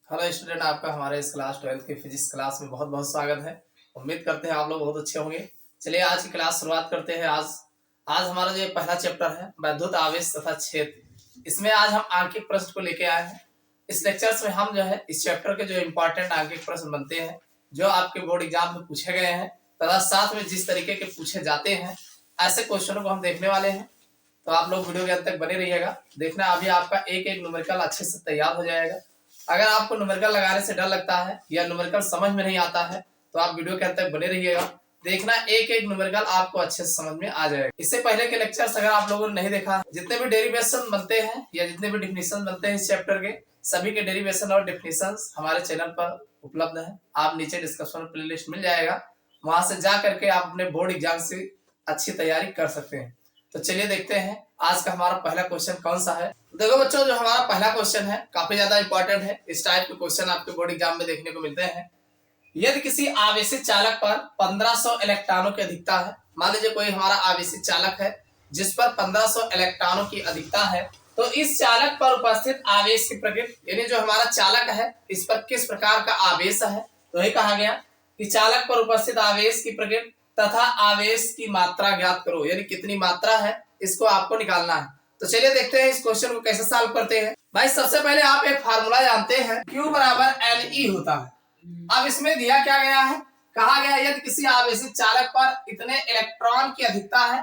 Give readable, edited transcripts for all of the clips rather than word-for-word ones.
Hello student, आपका हमारे इस क्लास 12th की फिजिक्स क्लास में बहुत बहुत स्वागत है। उम्मीद करते हैं आप लोग बहुत अच्छे होंगे। चलिए आज की क्लास शुरुआत करते हैं। आज हमारा जो पहला चैप्टर है वैद्युत आवेश तथा क्षेत्र, इसमें आज हम आंकिक प्रश्न को लेके आए हैं। इस लेक्चर्स में हम जो है इस चैप्टर के जो इम्पोर्टेंट आंकिक प्रश्न बनते हैं, जो आपके बोर्ड एग्जाम में पूछे गए हैं तथा साथ में जिस तरीके के पूछे जाते हैं, ऐसे क्वेश्चनों को हम देखने वाले हैं। तो आप लोग वीडियो के अंत तक बने रहिएगा। देखना अभी आपका एक एक न्यूमेरिकल अच्छे से तैयार हो जाएगा। अगर आपको न्यूमेरिकल लगाने से डर लगता है या न्यूमेरिकल समझ में नहीं आता है तो आप वीडियो के अंत तक बने रहिएगा। देखना एक एक न्यूमेरिकल आपको अच्छे से समझ में आ जाएगा। इससे पहले के लेक्चर्स अगर आप लोगों ने नहीं देखा है, जितने भी डेरिवेशन बनते हैं या जितने भी डेफिनेशन बनते हैं इस चैप्टर के, सभी के डेरिवेशन और डेफिनेशन हमारे चैनल पर उपलब्ध है। आप नीचे डिस्क्रिप्शन में प्लेलिस्ट मिल जाएगा, वहां से जा करके आप अपने बोर्ड एग्जाम से अच्छी तैयारी कर सकते हैं। तो चलिए देखते हैं आज का हमारा पहला क्वेश्चन कौन सा है। देखो बच्चों, जो हमारा पहला क्वेश्चन है काफी ज्यादा इंपॉर्टेंट है। इस टाइप के क्वेश्चन आपके बोर्ड एग्जाम में देखने को मिलते हैं। यदि किसी आवेशित चालक पर 1500 इलेक्ट्रॉनों की अधिकता है, मान लीजिए कोई हमारा आवेशित चालक है जिस पर 1500 इलेक्ट्रॉनों की अधिकता है, तो इस चालक पर उपस्थित आवेश की प्रकृति, यानी जो हमारा चालक है इस पर किस प्रकार का आवेश है, तो यही कहा गया कि चालक पर उपस्थित आवेश की प्रकृति तथा आवेश की मात्रा ज्ञात करो, यानी कितनी मात्रा है इसको आपको निकालना है। तो चलिए देखते हैं इस क्वेश्चन को कैसे सॉल्व करते हैं। भाई सबसे पहले आप एक फार्मूला जानते हैं, Q बराबर LE होता है। अब इसमें दिया क्या गया है, कहा गया यदि किसी आवेशित चालक पर इतने इलेक्ट्रॉन की अधिकता है,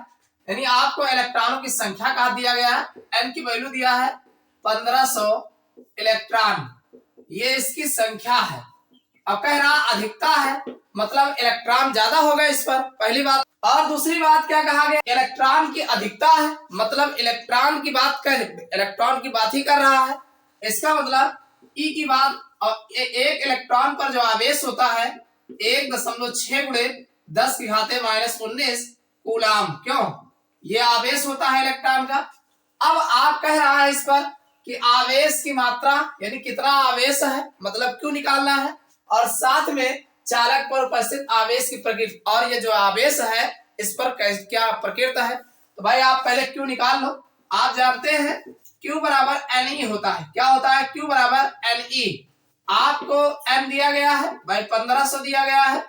यानी आपको इलेक्ट्रॉनों की संख्या कहा दिया गया है, n की वैल्यू दिया है 1500 इलेक्ट्रॉन, ये इसकी संख्या है। अब कह रहा अधिकता है मतलब इलेक्ट्रॉन ज्यादा होगा इस पर, पहली बात। और दूसरी बात क्या कहा गया, इलेक्ट्रॉन की अधिकता है मतलब इलेक्ट्रॉन की बात ही कर रहा है। इसका मतलब ई की बात, और एक इलेक्ट्रॉन पर जो आवेश होता है 1.6 गुणे 10 की घाते -19 कूलाम, क्यों, ये आवेश होता है इलेक्ट्रॉन का। अब आप कह रहा है इस पर कि आवेश की मात्रा, यानी कितना आवेश है मतलब क्यों निकालना है, और साथ में चालक पर उपस्थित आवेश की प्रकृति, और ये जो आवेश है इस पर क्या प्रकृति है। तो भाई आप पहले क्यू निकाल लो। आप जानते हैं क्यू बराबर Ne होता है। क्या होता है, क्यू बराबर Ne। आपको n दिया गया है भाई, 1500 दिया गया है।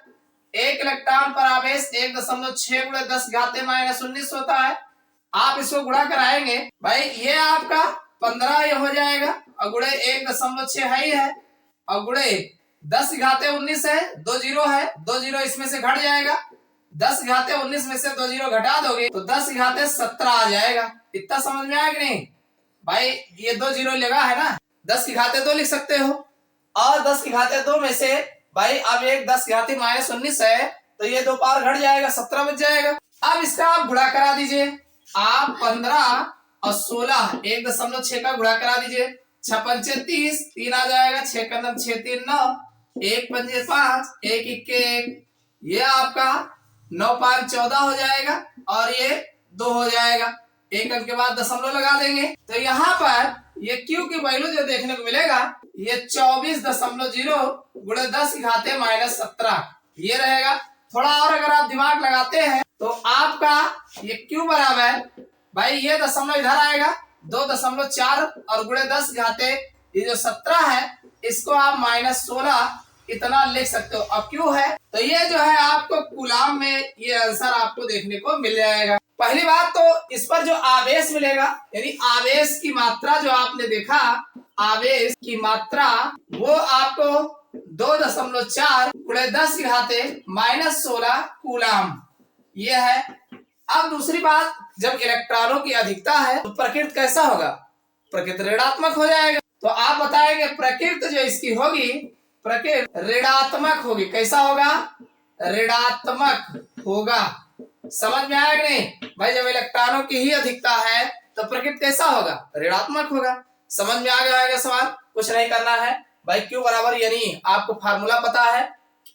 एक इलेक्ट्रॉन पर आवेश 1.6 गुणे 10 घाते -19 होता है। आप इसको गुणा कराएंगे भाई, ये आपका 15 ये हो जाएगा, और गुणे 1.6 है ही है, और गुणे 10 घाते 19 है, 2 जीरो है, 2 जीरो इसमें से घट जाएगा। 10 घाते 19 में से 2 जीरो घटा दोगे तो 10 घाते 17 आ जाएगा। इतना समझ में आया कि नहीं भाई, ये 2 जीरो लगा है ना, 10 की घाते 2 लिख सकते हो, और 10 की घाते 2 में से भाई अब एक 10 की घाते -19 है, तो ये 2 पावर घट जाएगा, 17 बच जाएगा। अब इसका आप गुणा करा दीजिए। आप 15 और 16 1.6 का गुणा करा दीजिए। 6 पंचे 30, 3 आ जाएगा, 6 का 6 3 9, 1 पंजे 5, 1 इक्के 1, ये आपका 9 5 14 हो जाएगा, और ये 2 हो जाएगा। एक अंक के बाद दशमलव लगा देंगे, तो यहाँ पर ये Q की वैल्यू जो देखने को मिलेगा ये 24.0 गुणे 10 की घाते -17 ये रहेगा। थोड़ा और अगर आप दिमाग लगाते हैं तो आपका ये Q बराबर भाई, ये दशमलव इधर आएगा 2.4, और गुणे 10 घाते ये जो 17 है इसको आप -16 इतना लिख सकते हो। अब क्यों है, तो ये जो है आपको कूलाम में ये आंसर आपको देखने को मिल जाएगा। पहली बात तो इस पर जो आवेश मिलेगा, यानी आवेश की मात्रा जो आपने देखा, आवेश की मात्रा वो आपको 2.4 गुणे 10 की घाते -16 कूलाम ये है। अब दूसरी बात, जब इलेक्ट्रॉनों की अधिकता है तो प्रकृति कैसा होगा, प्रकृति ऋणात्मक हो जाएगा। तो आप बताएंगे प्रकृति जो इसकी होगी, प्रकृति ऋणात्मक होगी। कैसा होगा, ऋणात्मक होगा। समझ में आया कि नहीं भाई, जब इलेक्ट्रॉनों की ही अधिकता है तो प्रकृति कैसा होगा, ऋणात्मक होगा। समझ में आ गया होगा सवाल, कुछ नहीं करना है भाई। क्यू बराबर, यानी आपको फार्मूला पता है,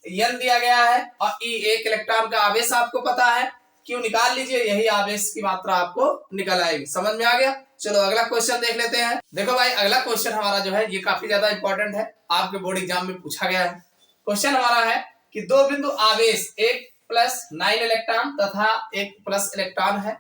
n दिया गया है, और E एक इलेक्ट्रॉन का आवेश आपको पता है, क्यू निकाल लीजिए, यही आवेश की मात्रा आपको निकल आएगी। समझ में आ गया। चलो अगला क्वेश्चन देख लेते हैं। देखो भाई, अगला क्वेश्चन हमारा जो है ये काफी ज्यादा इंपॉर्टेंट है, आपके बोर्ड एग्जाम में पूछा गया है। क्वेश्चन हमारा है कि दो बिंदु आवेश, एक +9 इलेक्ट्रॉन तथा एक प्लस इलेक्ट्रॉन है,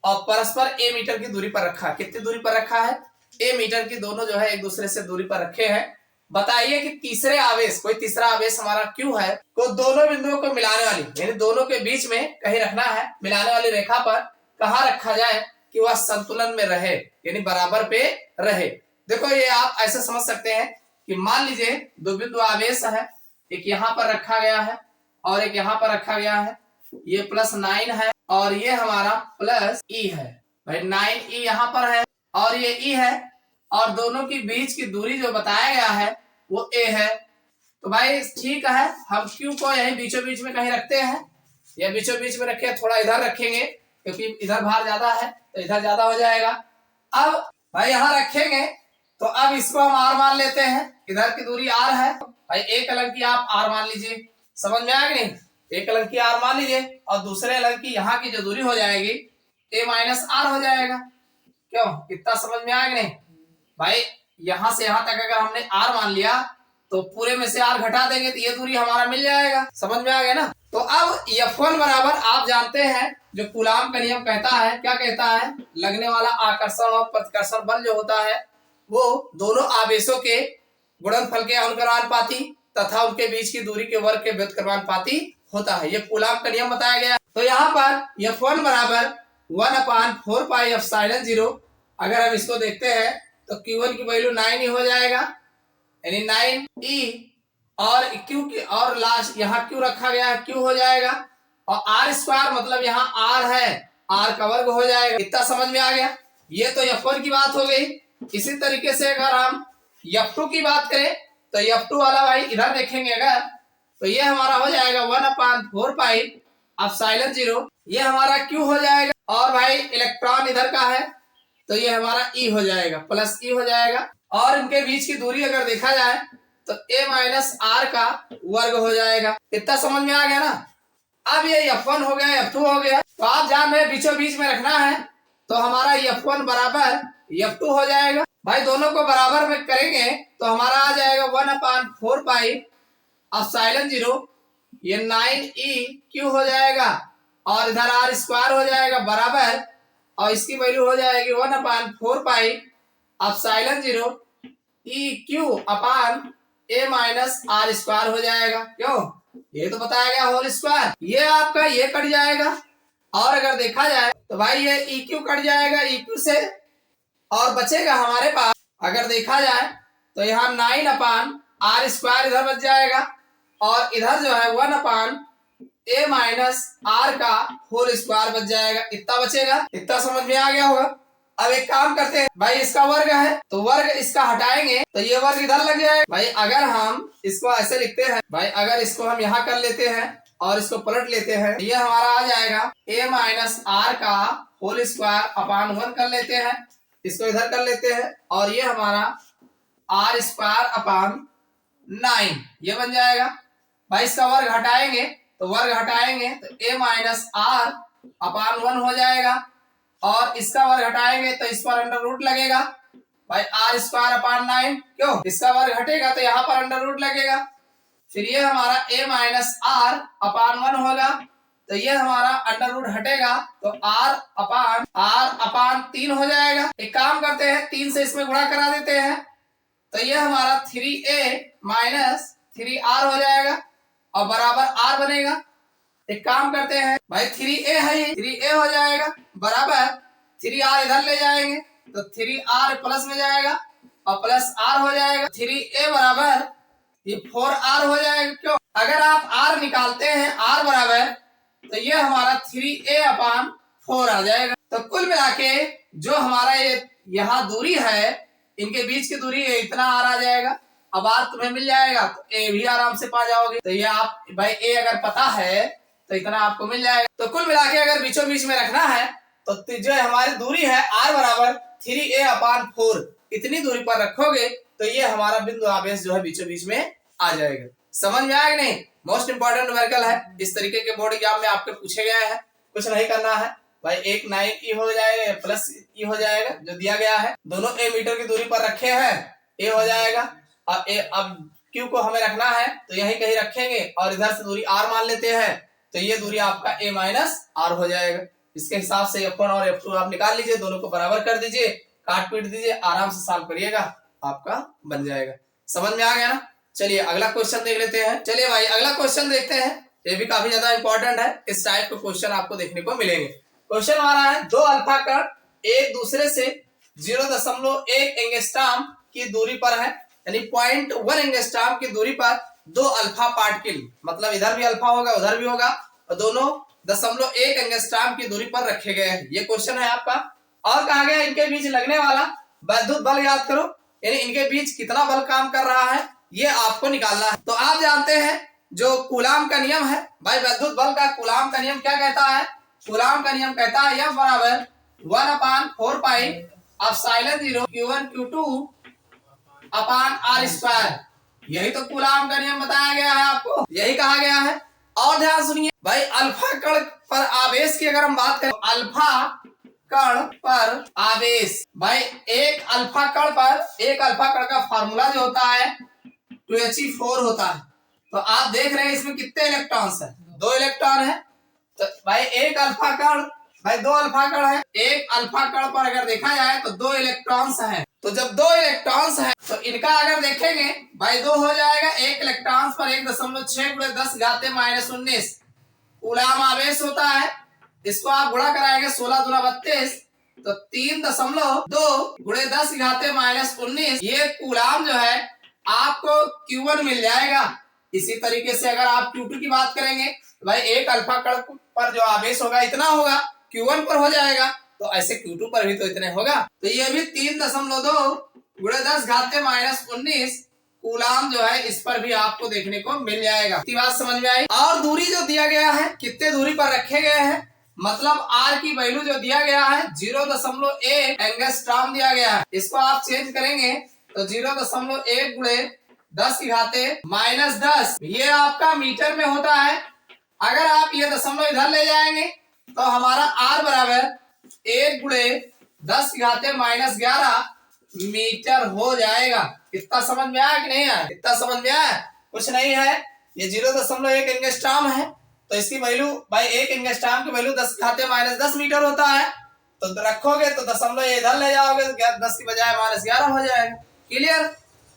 और परस्पर a मीटर की दूरी पर रखा है। कितनी दूरी पर रखा है, a मीटर की, दोनों जो है एक दूसरे से दूरी पर रखे हैं। बताइए कि तीसरे आवेश, कोई तीसरा आवेश हमारा Q है, को दोनों बिंदुओं को मिलाने वाली यानी दोनों के बीच में कहीं रखना है, मिलाने वाली रेखा पर कहाँ रखा जाए कि वह संतुलन में रहे यानी बराबर पे रहे। देखो ये आप ऐसे समझ सकते हैं कि मान लीजिए दो बिंदु आवेश है, एक यहाँ पर रखा गया है और एक यहाँ पर रखा गया है, ये +9 है और ये हमारा +E है। भाई 9E यहाँ पर है और ये E है और दोनों की बीच की दूरी जो बताया गया है वो A है। तो भाई ठीक है, हम Q को यही बीचों बीच में कहीं रखते हैं, या बीचों बीच में रखे, थोड़ा इधर रखेंगे क्योंकि इधर भार ज्यादा है तो इधर ज्यादा हो जाएगा। अब भाई यहाँ रखेंगे तो अब इसको हम R मान लेते हैं, इधर की दूरी R है। भाई एक अलग की आप R मान लीजिए, समझ में आया कि नहीं? एक अलग की R मान लीजिए और दूसरे अलग की यहाँ की जो दूरी हो जाएगी A-R हो जाएगा। क्यों, इतना समझ में आया कि नहीं? भाई यहाँ से यहाँ तक अगर हमने R मान लिया तो पूरे में से R घटा देंगे तो ये दूरी हमारा मिल जाएगा। समझ में आ गया ना? तो अब F1 बराबर आप जानते हैं जो कूलाम का नियम कहता है, क्या कहता है, लगने वाला आकर्षण और प्रतिकर्षण बल जो होता है वो दोनों आवेशों के गुणनफल के अनुक्रमानुपाती तथा उनके बीच की दूरी के वर्ग के व्युत्क्रमानुपाती होता है। ये कूलाम का नियम बताया गया। तो यहाँ पर F1 बराबर 1/4πε0, अगर हम इसको देखते हैं तो Q1 की वैल्यू 9 ही हो जाएगा यानी 9E और Q की और लास्ट यहाँ Q रखा गया है, Q हो जाएगा और R² मतलब यहाँ R है, R का वर्ग हो जाएगा। इतना समझ में आ गया? ये तो F1 की बात हो गई। इसी तरीके से अगर हम F2 की बात करें तो F2 वाला भाई इधर देखेंगे अगर तो ये हमारा हो जाएगा 1/4πε0, ये हमारा Q हो जाएगा और भाई इलेक्ट्रॉन इधर का है तो ये हमारा E हो जाएगा, +E हो जाएगा और इनके बीच की दूरी अगर देखा जाए तो A-R का वर्ग हो जाएगा। इतना समझ में आ गया ना? अब ये F1 हो गया, F2 हो गया, तो आप जान रहे बीचों बीच में रखना है तो हमारा F1 बराबर F2 हो जाएगा। भाई दोनों को बराबर में करेंगे तो हमारा आ जाएगा 1/4πε0, ये 9EQ हो जाएगा और इधर R² हो जाएगा बराबर और इसकी वैल्यू हो जाएगी 1/4πε0EQ/A-R² हो जाएगा। क्यों, ये तो बताया गया होल स्क्वायर, ये आपका ये कट जाएगा और अगर देखा जाए तो भाई ये EQ कट जाएगा EQ से और बचेगा हमारे पास, अगर देखा जाए तो यहाँ 9/R² इधर बच जाएगा और इधर जो है 1/A-R का होल स्क्वायर बच जाएगा। इतना बचेगा। इतना समझ में आ गया होगा? अब एक काम करते हैं, भाई इसका वर्ग है तो वर्ग इसका हटाएंगे तो ये वर्ग इधर लग जाएगा। भाई अगर हम इसको ऐसे लिखते हैं, भाई अगर इसको हम यहाँ कर लेते हैं और इसको पलट लेते हैं, ये हमारा आ जाएगा A-R का होल स्क्वायर अपान 1 कर लेते हैं, इसको इधर कर लेते हैं और ये हमारा R² / 9 ये बन जाएगा। भाई इसका वर्ग हटाएंगे तो वर्ग हटाएंगे तो A-R अपान 1 हो जाएगा और इसका वर्ग हटाएंगे तो इस पर अंडर रूट लगेगा। भाई R² अपान 9, क्यों, इसका वर्ग हटेगा तो यहाँ पर अंडर रूट लगेगा, फिर ये हमारा A-R अपान 1 होगा तो ये हमारा अंडर रूट हटेगा तो R अपान 3 हो जाएगा। एक काम करते हैं, 3 से इसमें गुणा करा देते हैं तो ये हमारा 3A - 3R हो जाएगा और बराबर R बनेगा। एक काम करते हैं, भाई 3A है, 3A हो जाएगा बराबर 3R इधर ले जाएंगे तो 3R प्लस में जाएगा और +R हो जाएगा, 3A बराबर ये 4R हो जाएगा। क्यों, अगर आप R निकालते हैं R बराबर तो ये हमारा 3A अपान 4 आ जाएगा। तो कुल मिला के जो हमारा ये यहाँ दूरी है, इनके बीच की दूरी है, इतना R आ जाएगा। अब R तुम्हें मिल जाएगा तो A भी आराम से पा जाओगे। तो ये आप भाई A अगर पता है तो इतना आपको मिल जाएगा। तो कुल मिला के अगर बीचों बीच में रखना है तो जो हमारी दूरी है R बराबर 3A अपान 4, इतनी दूरी पर रखोगे तो ये हमारा बिंदु आवेश जो है बीचों बीच में आ जाएगा। समझ में आया कि नहीं? मोस्ट इंपॉर्टेंट न्यूमेरिकल है, इस तरीके के बोर्ड एग्जाम में आपके पूछे गए हैं। कुछ नहीं करना है भाई, एक 9E हो जाएगा +E हो जाएगा जो दिया गया है, दोनों A मीटर की दूरी पर रखे हैं, A हो जाएगा। अब Q को हमें रखना है तो यही कहीं रखेंगे और इधर से दूरी R मान लेते हैं तो ये दूरी आपका A-R हो जाएगा। इसके हिसाब से F1 और F2 आप निकाल लीजिए, दोनों को बराबर कर दीजिए, काट पीट दीजिए, आराम से सॉल्व करिएगा, आपका बन जाएगा। समझ में आ गया ना। चलिए अगला क्वेश्चन देख लेते हैं। चलिए भाई अगला क्वेश्चन देखते हैं, ये भी काफी ज्यादा इंपॉर्टेंट है। इस टाइप के क्वेश्चन आपको देखने को मिलेंगे। क्वेश्चन हमारा है, दो अल्फा कण एक दूसरे से 0.1 एंगस्ट्रॉम की दूरी पर है, यानी 0.1 एंगस्ट्रॉम की दूरी पर दो अल्फा पार्टिकल, मतलब इधर भी अल्फा होगा उधर भी होगा, और दोनों 0.1 एंगस्ट्रॉम की दूरी पर रखे गए हैं। ये क्वेश्चन है आपका। और कहा गया इनके बीच लगने वाला विद्युत बल याद करो, यानी इनके बीच कितना बल काम कर रहा है ये आपको निकालना है। तो आप जानते हैं जो कूलाम का नियम है भाई, विद्युत बल का कूलाम का नियम क्या कहता है? कूलाम का नियम कहता है F बराबर 1/4 पाई एप्सिलॉन 0 Q1 Q2 अपान R स्क्वायर। यही तो कूलाम का नियम बताया गया है आपको, यही कहा गया है। और ध्यान सुनिए भाई, अल्फा कण पर आवेश की अगर हम बात करें, अल्फा कण पर आवेश, भाई एक अल्फा कण का फार्मूला जो होता है 2He4 होता है। तो आप देख रहे हैं इसमें कितने इलेक्ट्रॉन्स है? 2 इलेक्ट्रॉन है। तो भाई एक अल्फा कण, भाई 2 अल्फा कण है, एक अल्फा कण पर अगर देखा जाए तो 2 इलेक्ट्रॉन्स हैं। तो जब 2 इलेक्ट्रॉन्स हैं तो इनका अगर देखेंगे भाई 2 हो जाएगा, एक इलेक्ट्रॉन्स पर 1.6 × 10⁻−19 कूलाम आवेश होता है। इसको आप गुणा कराएंगे 16 दूना 32, तो 3.2 × 10⁻−19 ये कूलाम जो है आपको Q1 मिल जाएगा। इसी तरीके से अगर आप Q2 की बात करेंगे भाई एक अल्फा कण पर जो आवेश होगा इतना होगा, Q1 पर हो जाएगा, तो ऐसे Q2 पर भी तो इतने होगा। तो ये भी 3.2 × 10⁻−19 कूलाम जो है इस पर भी आपको देखने को मिल जाएगा। इतनी बात समझ में आई। और दूरी जो दिया गया है, कितने दूरी पर रखे गए हैं, मतलब R की वैल्यू जो दिया गया है 0.1 एंगस्ट्रॉम दिया गया है। इसको आप चेंज करेंगे तो 0.1 × 10⁻−10 ये आपका मीटर में होता है। अगर आप ये दशमलव इधर ले जाएंगे तो हमारा R बराबर 1 × 10⁻−11 मीटर हो जाएगा। इतना समझ में आया कि नहीं आया? इतना समझ में आया? कुछ नहीं है, ये 0.1 एंगस्ट्रॉम है, तो इसकी वैल्यू भाई 1 एंगस्ट्रॉम की वैल्यू 10⁻−10 मीटर होता है। तो रखोगे तो दशमलव इधर ले जाओगे तो 10 की बजाय -11 हो जाएगा। क्लियर?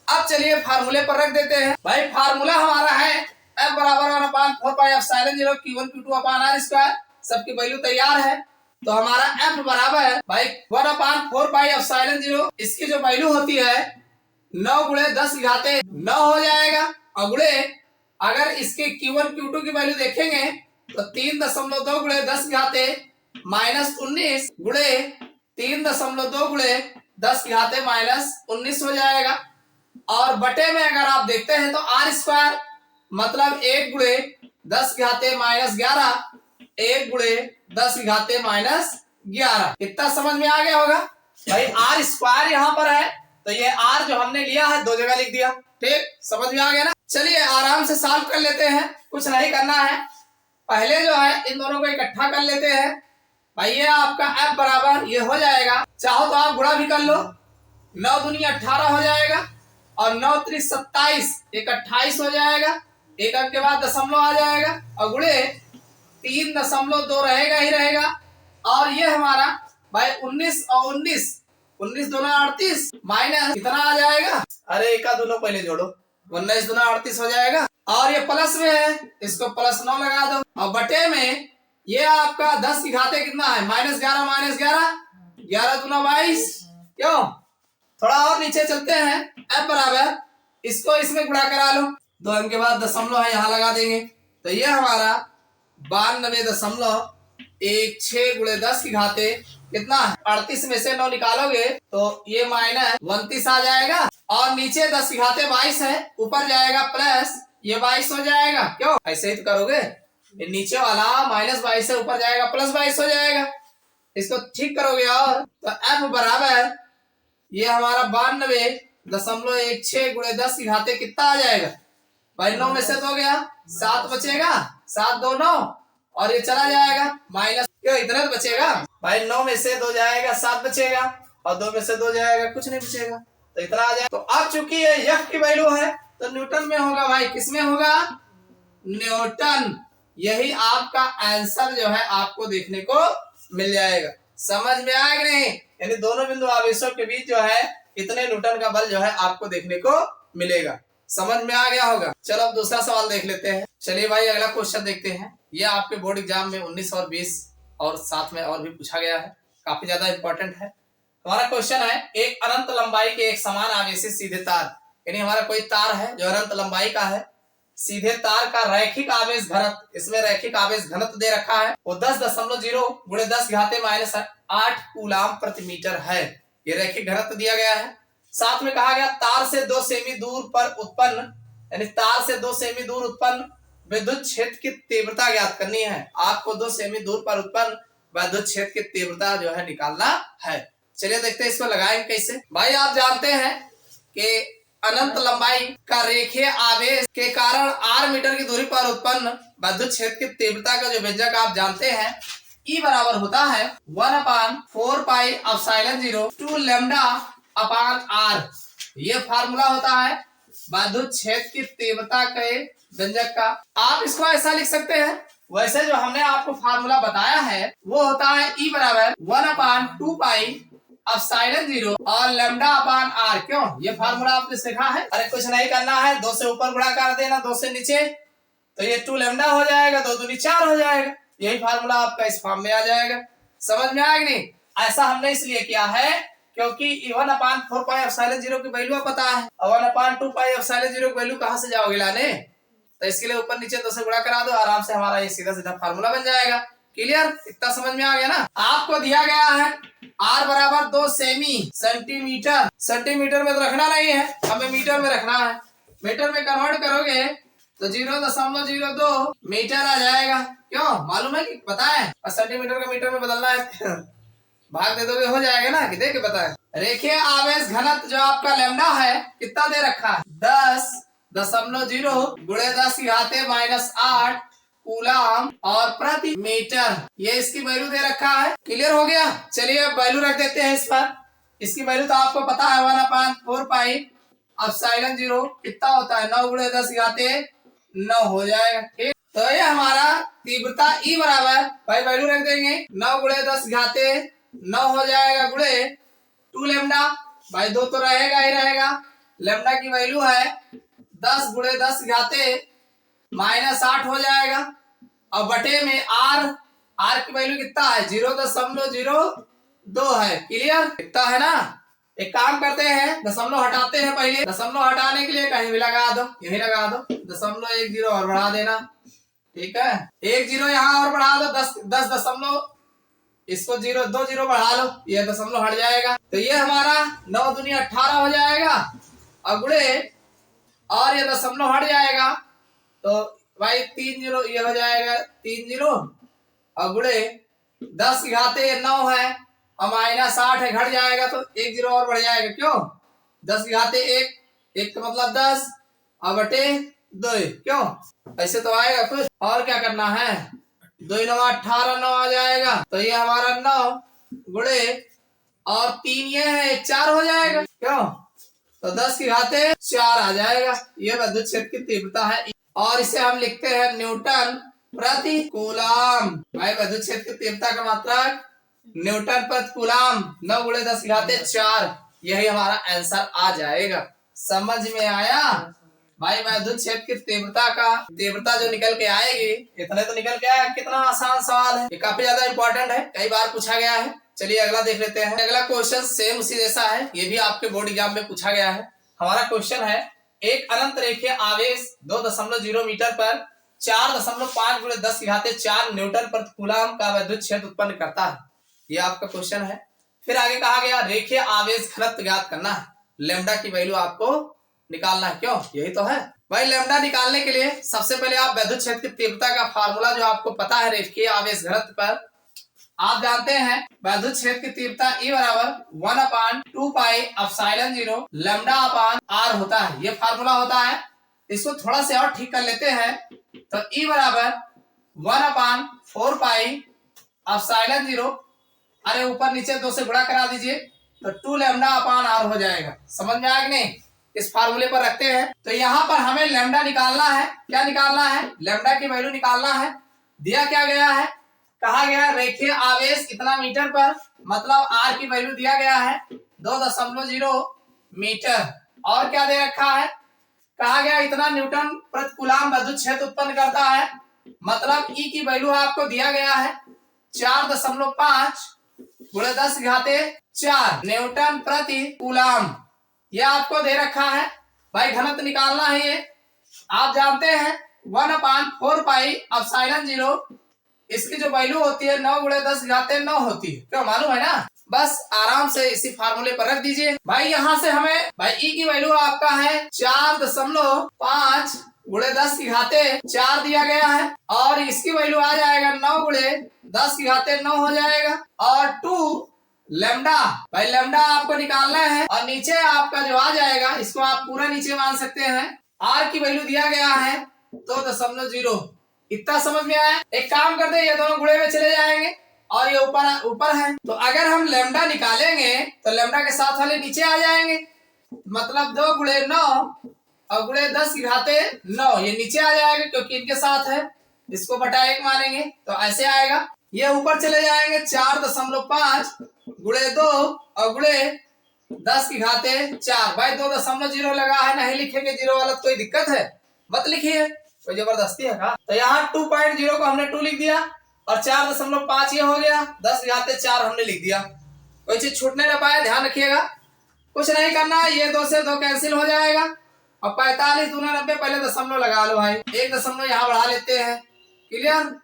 अब चलिए फार्मूले पर रख देते हैं। भाई फार्मूला हमारा है F बराबर 1/4 पाई एप्सिलॉन 0 Q1 Q2 अपान R स्क्वायर। सबकी वैल्यू तैयार है, तो हमारा F बराबर भाई 1/4 पाई एप्सिलॉन 0, इसकी जो वैल्यू होती है 9 × 10⁻9 हो जाएगा। अगले अगर इसके Q1 Q2 की वैल्यू देखेंगे तो 3.2 × 10⁻−19 गुणे 3.2 × 10⁻−19 हो जाएगा। और बटे में अगर आप देखते हैं तो R स्क्वायर मतलब 1 × 10⁻11 1 × 10⁻11। इतना समझ में आ गया होगा भाई। R स्क्वायर यहाँ पर है तो ये R जो हमने लिया है 2 जगह लिख दिया। ठीक, समझ में आ गया ना। चलिए आराम से सॉल्व कर लेते हैं, कुछ नहीं करना है। पहले जो है इन दोनों को इकट्ठा कर लेते हैं। भाई ये आपका F बराबर ये हो जाएगा, चाहो तो आप गुणा भी कर लो, 9 दूनी 18 हो जाएगा और 9 त्रिक 27, एक 28 हो जाएगा। एक अंक के बाद दशमलव आ जाएगा और गुणे 3.2 रहेगा ही रहेगा। और ये हमारा भाई 19 और 19 दोनों 38 माइनस कितना आ जाएगा, अरे एक दोनों पहले जोड़ो, 19 दूना 38 हो जाएगा। और ये प्लस में है, इसको +9 लगा दो और बटे में ये आपका 10 की घाते कितना है -11 11 दूना 22। क्यों, थोड़ा और नीचे चलते हैं। F बराबर इसको इसमें गुणा करा लो, 2 अंक के बाद दशमलव है यहाँ लगा देंगे, तो ये हमारा 92.16 × 10 की घाते कितना है 38 में से 9 निकालोगे तो ये -29 आ जाएगा। और नीचे 10 की घाते 22 है, ऊपर जाएगा प्लस ये 22 हो जाएगा। क्यों, ऐसे ही तो करोगे, ये नीचे वाला -22 से ऊपर जाएगा +22 हो जाएगा। इसको ठीक करोगे और तो F बराबर ये हमारा 92.16 × 10 की घाते कितना आ जाएगा भाई, 9 में से 2 गया 7 बचेगा, 7 2 9 और ये चला जाएगा माइनस, क्यों इतना तो बचेगा भाई, 9 में से 2 जाएगा 7 बचेगा और 2 में से 2 जाएगा कुछ नहीं बचेगा, तो इतना आ जाएगा। तो अब चूंकि ये F की वैल्यू है तो न्यूटन में होगा भाई, किसमें होगा, न्यूटन। यही आपका आंसर जो है आपको देखने को मिल जाएगा। समझ में आया कि नहीं? यानी दोनों बिंदु आवेशों के बीच जो है इतने न्यूटन का बल जो है आपको देखने को मिलेगा। समझ में आ गया होगा। चलो अब दूसरा सवाल देख लेते हैं। चलिए भाई अगला क्वेश्चन देखते हैं। ये आपके बोर्ड एग्जाम में 19 और 20 और साथ में और भी पूछा गया है, काफी ज्यादा इंपॉर्टेंट है। हमारा क्वेश्चन है, एक अनंत लंबाई के एक समान आवेशित सीधे तार, यानी हमारा कोई तार है जो अनंत लंबाई का है, सीधे तार का रैखिक आवेश घनत्व, इसमें रैखिक आवेश घनत्व दे रखा है, वो 10.0 गुणे 10⁻⁸ कूलाम प्रति मीटर है। ये रैखिक घनत्व दिया गया है। साथ में कहा गया तार से 2 सेमी दूर पर उत्पन्न, यानी तार से 2 सेमी दूर उत्पन्न विद्युत क्षेत्र की तीव्रता ज्ञात करनी है। आपको 2 सेमी दूर पर उत्पन्न विद्युत क्षेत्र की तीव्रता जो है निकालना है। चलिए देखते हैं इसको लगाएंगे कैसे। भाई आप जानते हैं कि अनंत लंबाई का रेखीय आवेश के कारण r मीटर की दूरी पर उत्पन्न विद्युत क्षेत्र की तीव्रता का जो व्यंजक आप जानते हैं, E बराबर होता है 1/4πε0 2 λ/r। ये फार्मूला होता है विद्युत क्षेत्र की तीव्रता के व्यंजक का। आप इसको ऐसा लिख सकते हैं, वैसे जो हमने आपको फार्मूला बताया है वो होता है E बराबर 1/2πε0 और λ/r। क्यों ये फार्मूला आपने सीखा है? अरे कुछ नहीं करना है, 2 से ऊपर गुणा कर देना, 2 से नीचे, तो ये 2 λ हो जाएगा, 2 दूनी 4 हो जाएगा। यही फार्मूला आपका इस फॉर्म में आ जाएगा। समझ में आएगा नहीं? ऐसा हमने इसलिए किया है क्योंकि 1/4πε0 की वैल्यू पता है, और 1/2πε0 की वैल्यू कहां से जाओगे लाने? तो इसके लिए ऊपर नीचे 2 से गुणा करा दो, आराम से हमारा ये सीधा सीधा फार्मूला बन जाएगा। क्लियर? इतना समझ में आ गया ना? आपको दिया गया है r बराबर 2 सेंटीमीटर। सेंटीमीटर में तो रखना नहीं है, हमें मीटर में रखना है। मीटर में कन्वर्ट करोगे तो 0.02 मीटर आ जाएगा। क्यों मालूम है कि पता है? और सेंटीमीटर का मीटर में बदलना है भाग दे दोगे हो जाएगा ना, कि देख के पता है। रेखीय आवेश घनत्व जो आपका लैम्डा है कितना दे रखा है? 10.0 गुणे 10⁻⁻8 कूलाम और प्रति मीटर, ये इसकी वैल्यू दे रखा है। क्लियर हो गया? चलिए अब वैल्यू रख देते हैं इस पर। इसकी वैल्यू तो आपको पता है 1/4πε0 कितना होता है? 9 गुणे 10⁻9 हो जाएगा। ठीक, तो ये हमारा तीव्रता E बराबर, भाई वैल्यू रख देंगे 9 गुणे 10⁻9 हो जाएगा गुणे 2 λ, भाई 2 तो रहेगा ही रहेगा। लैम्डा की वैल्यू है 10 गुणे 10⁻⁻8 हो जाएगा, और बटे में r की वैल्यू कितना है? 0.02 है। क्लियर? कितना है ना? एक काम करते हैं, दशमलव हटाते हैं। पहले दशमलव हटाने के लिए कहीं भी लगा दो, यही लगा दो, 0.10 और बढ़ा देना। ठीक है, 1 0 यहाँ और बढ़ा दो, 10 दशमलव, इसको 2 0 बढ़ा लो, ये दशमलव हट जाएगा। तो ये हमारा 9 दूनी 18 हो जाएगा, अगुड़े और ये दशमलव हट जाएगा, तो भाई 3 0 ये हो जाएगा 3 0, अगुड़े 10⁻9 है और -8 है, घट जाएगा तो 1 0 और बढ़ जाएगा। क्यों? 10⁻1, 1 का मतलब 10 और बटे 2, क्यों? ऐसे तो आएगा कुछ। और क्या करना है? 2 9 18, 9 आ जाएगा, तो ये हमारा 9 गुणे और 3 ये है 4 हो जाएगा। क्यों? तो 10⁻4 आ जाएगा। ये विद्युत क्षेत्र की तीव्रता है, और इसे हम लिखते हैं न्यूटन प्रति कूलाम। भाई विद्युत क्षेत्र की तीव्रता का मात्रक न्यूटन प्रति कूलाम, 9 गुणे 10⁻4, यही हमारा आंसर आ जाएगा। समझ में आया? भाई विद्युत क्षेत्र की तीव्रता जो निकल के आएगी, इतने तो निकल के आया। कितना आसान सवाल है, ये काफी ज्यादा इंपॉर्टेंट है, कई बार पूछा गया है। चलिए अगला देख लेते हैं। अगला क्वेश्चन सेम उसी जैसा है, ये भी आपके बोर्ड एग्जाम में पूछा गया है। हमारा क्वेश्चन है, एक अनंत रेखीय आवेश 2.0 मीटर पर 4.5 गुणे 10⁻4 न्यूटन प्रति कूलाम का विद्युत क्षेत्र उत्पन्न करता है। ये आपका क्वेश्चन है। फिर आगे कहा गया रेखीय आवेश घनत्व ज्ञात करना है, लैम्डा की वैल्यू आपको निकालना है। क्यों? यही तो है भाई। लैम्डा निकालने के लिए सबसे पहले आप विद्युत क्षेत्र की तीव्रता का फार्मूला जो आपको पता है रेखीय आवेश घनत्व पर, आप जानते हैं विद्युत क्षेत्र की तीव्रता E बराबर 1/2πε0 λ/r होता है। ये फार्मूला होता है। इसको थोड़ा से और ठीक कर लेते हैं, तो E बराबर 1/4πε0, अरे ऊपर नीचे 2 से गुणा करा दीजिए, तो 2 λ/r हो जाएगा। समझ में आया कि नहीं? इस फार्मूले पर रखते हैं। तो यहाँ पर हमें लैम्डा निकालना है। क्या निकालना है? लैम्डा की वैल्यू निकालना है। दिया क्या गया है? कहा गया रेखीय आवेश इतना मीटर पर, मतलब r की वैल्यू दिया गया है 2.0 मीटर, और क्या दे रखा है? कहा गया इतना न्यूटन प्रति कूलाम विद्युत क्षेत्र उत्पन्न करता है। मतलब ई की वैल्यू आपको दिया गया है 4.5 गुणे 10⁻⁴ न्यूटन प्रति कूलाम। यह आपको दे रखा है भाई, घनत्व निकालना है। ये आप जानते हैं 1/4πε0 इसकी जो वैल्यू होती है 9 गुणे 10⁻9 होती है, क्यों मालूम है ना। बस आराम से इसी फार्मूले पर रख दीजिए भाई। यहाँ से हमें भाई ई की वैल्यू आपका है 4.5 गुणे 10⁻⁴ दिया गया है, और इसकी वैल्यू आ जाएगा 9 गुणे 10⁻9 हो जाएगा, और 2 लेमडा। भाई लेमडा आपको निकालना है, और नीचे आपका जो आ जाएगा इसको आप पूरा नीचे मान सकते हैं। आर की वैल्यू दिया गया है 2.0। इतना समझ में आया। एक काम करते हैं, ये दोनों गुणे में चले जाएंगे और ये ऊपर ऊपर है, तो अगर हम लेमडा निकालेंगे तो लेमडा के साथ वाले नीचे आ जाएंगे। मतलब 2 गुणे 9 और गुणे 10⁻9 ये नीचे आ जाएगा क्योंकि इनके साथ है, इसको बटा 1 मानेंगे तो ऐसे आएगा। ये ऊपर चले जाएंगे 4.5 गुणे 2 और गुणे 10⁻⁴। भाई 2.0 लगा है, नहीं लिखेंगे जीरो वाला, कोई दिक्कत है? मत लिखिए, कोई जबरदस्ती है का? तो यहाँ 2.0 को हमने 2 लिख दिया, और 4.5 ये हो गया, 10⁻⁴ हमने लिख दिया। कोई चीज छूटने न पाए, ध्यान रखिएगा। कुछ नहीं करना है, ये 2 से 2 कैंसिल हो जाएगा, और 45 दूना 90 पहले दशमलव लगा लो भाई, 1 दशमलव यहाँ बढ़ा लेते हैं। क्लियर।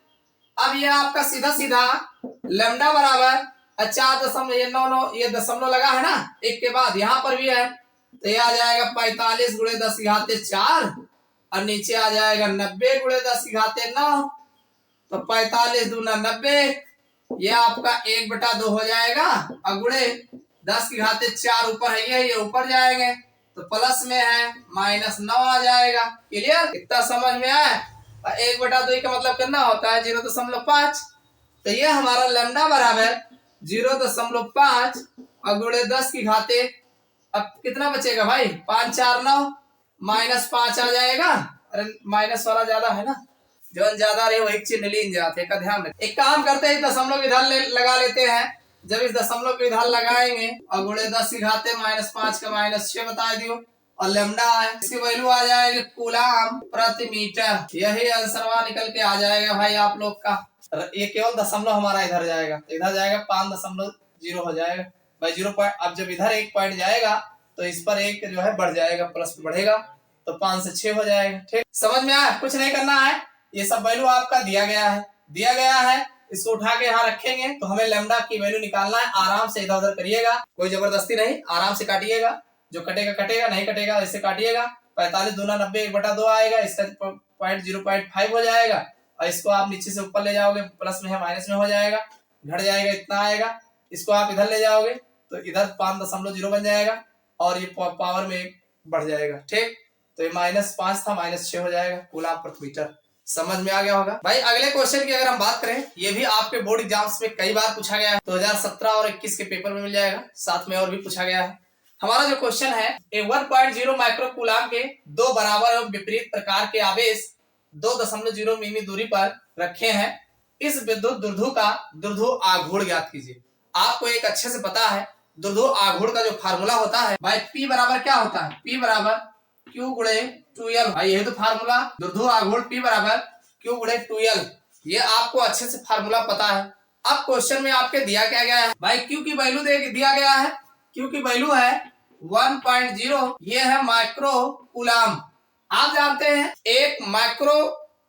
अब ये आपका सीधा सीधा लैम्डा बराबर 4.9 ये दशमलव लगा है ना, एक के बाद यहाँ पर भी है, तो ये आ जाएगा 45 गुणे 10⁻⁴, और नीचे आ जाएगा 90 गुणे 10⁻9, तो 45 दूना 90, ये आपका 1/2 हो जाएगा, और गुणे 10⁻⁴ ऊपर है, ये ऊपर जाएंगे तो प्लस में है -9 आ जाएगा। क्लियर। इतना समझ में आया। 1/2 का मतलब कितना होता है 0.5। तो ये हमारा लैम्डा बराबर 0.5 और गुणे 10⁻⁴। अब कितना बचेगा भाई, 5 4 9 -5 आ जाएगा। अरे माइनस वाला ज्यादा है ना, जो ज्यादा रहे वही चिन्ह लीन जाते का ध्यान रखें। एक काम करते हैं, दशमलव इधर लगा लेते हैं। जब इस दशमलव को इधर लगाएंगे और गुणे 10⁻⁻, -5 का -6 बता दियो, और लैम्डा है, इसकी वैल्यू आ जाएगी कूलाम प्रति मीटर। यही आंसर निकल के आ जाएगा भाई आप लोग का। ये केवल दशमलव हमारा इधर जाएगा, इधर जाएगा 5.0 हो जाएगा भाई 0 पॉइंट। अब जब इधर 1 पॉइंट जाएगा तो इस पर 1 जो है बढ़ जाएगा, प्लस बढ़ेगा, तो 5 से 6 हो जाएगा। ठीक, समझ में आया। कुछ नहीं करना है, ये सब वैल्यू आपका दिया गया है। इसको उठा के यहाँ रखेंगे, तो हमें लैम्डा की वैल्यू निकालना है। आराम से इधर उधर करिएगा, कोई जबरदस्ती नहीं, आराम से काटिएगा। जो कटेगा कटेगा, नहीं कटेगा ऐसे काटिएगा। 45 दूना 90 1/2 आएगा, इसका 0.5 हो जाएगा, और इसको आप नीचे से ऊपर ले जाओगे, प्लस में है माइनस में हो जाएगा, घट जाएगा, इतना आएगा। इसको आप इधर ले जाओगे तो इधर 5.0 बन जाएगा, और ये पावर में 1 बढ़ जाएगा। ठीक, तो ये -5 था, -6 हो जाएगा कूलाम प्रति मीटर। समझ में आ गया होगा भाई। अगले क्वेश्चन की अगर हम बात करें, ये भी आपके बोर्ड एग्जाम्स में कई बार पूछा गया है, 2017 और 21 के पेपर में मिल जाएगा, साथ में और भी पूछा गया है। हमारा जो क्वेश्चन है, 1.0 माइक्रो कूलाम के 2 बराबर एवं विपरीत प्रकार के आवेश 2.0 मिमी दूरी पर रखे हैं। इस विद्युत दुर्ध्रुव का दुर्ध्रुव आघूर्ण ज्ञात कीजिए। आपको एक अच्छे से पता है दुर्ध्रुव आघूर्ण का जो फार्मूला होता है भाई, P बराबर क्या होता है, P बराबर Q गुणे 2L। भाई यही तो फार्मूला, दुर्ध्रुव आघूर्ण P बराबर Q गुणे 2L। ये आपको अच्छे से फार्मूला पता है। अब क्वेश्चन में आपके दिया क्या गया है भाई, Q की वैल्यू दिया गया है, Q की वैल्यू है 1.0, ये है माइक्रो कूलाम। आप जानते हैं एक माइक्रो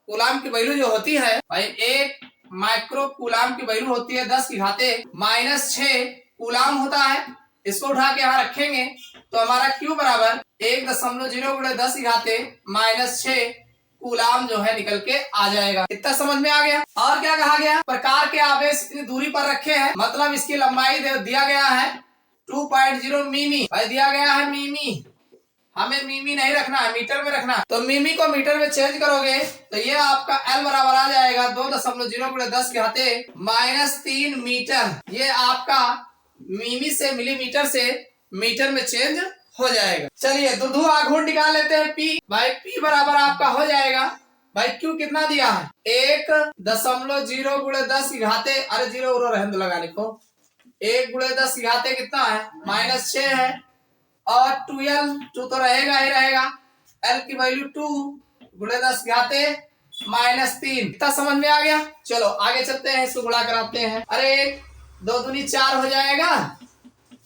कूलाम की वैल्यू जो होती है भाई, एक माइक्रो कूलाम की वैल्यू होती है 10⁻⁻6 कूलाम होता है। इसको उठा के यहाँ रखेंगे तो हमारा Q बराबर 1.0 गुणे 10⁻⁻6 कूलाम जो है निकल के आ जाएगा। इतना समझ में आ गया। और क्या कहा गया, प्रकार के आवेश इतनी दूरी पर रखे हैं, मतलब इसकी लंबाई दिया गया है 2.0 मिमी। भाई दिया गया है मिमी, हमें मिमी नहीं रखना है, मीटर में रखना है। तो मिमी को मीटर में चेंज करोगे तो ये आपका L बराबर आ जाएगा 2.0 गुणे 10⁻³ मीटर। ये आपका मिमी से मिलीमीटर से मीटर में चेंज हो जाएगा। चलिए दुर्ध्रुव आघूर्ण निकाल लेते हैं। P भाई P बराबर आपका हो जाएगा भाई, Q कितना दिया है 1.0 गुणे 10⁻, अरे 0 उरो रहने दो लगाने को, 1 गुणे 10⁻ कितना है -6 है, और 2L 2 तो रहेगा ही रहेगा, L की वैल्यू 2 गुणे 10 घाते -3। इतना समझ में आ गया। चलो आगे चलते हैं, इसको गुणा कराते हैं। अरे 2 दूनी 4 हो जाएगा,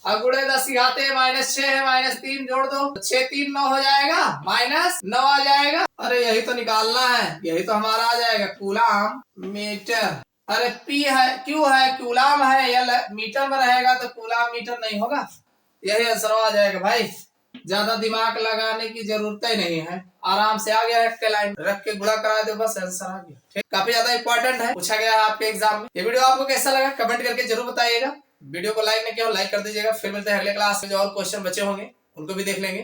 अब गुणे 10 की घाते -6 है, -3 जोड़ दो, 6 3 9 हो जाएगा, -9 आ जाएगा। अरे यही तो निकालना है, यही तो हमारा आ जाएगा कूलाम मीटर। अरे P है, Q है, कूलाम है, या मीटर में रहेगा तो कूलाम मीटर नहीं होगा। यही आंसर आ जाएगा भाई, ज्यादा दिमाग लगाने की जरूरत ही नहीं है, आराम से आ गया। एक लाइन रख के गुणा करा दो, बस आंसर आ गया। ठीक, काफी ज्यादा इंपॉर्टेंट है, पूछा गया है आपके एग्जाम में। ये वीडियो आपको कैसा लगा कमेंट करके जरूर बताइएगा। वीडियो को लाइक नहीं किया लाइक कर दीजिएगा। फिर मिलते हैं अगले क्लास में, जो और क्वेश्चन बचे होंगे उनको भी देख लेंगे।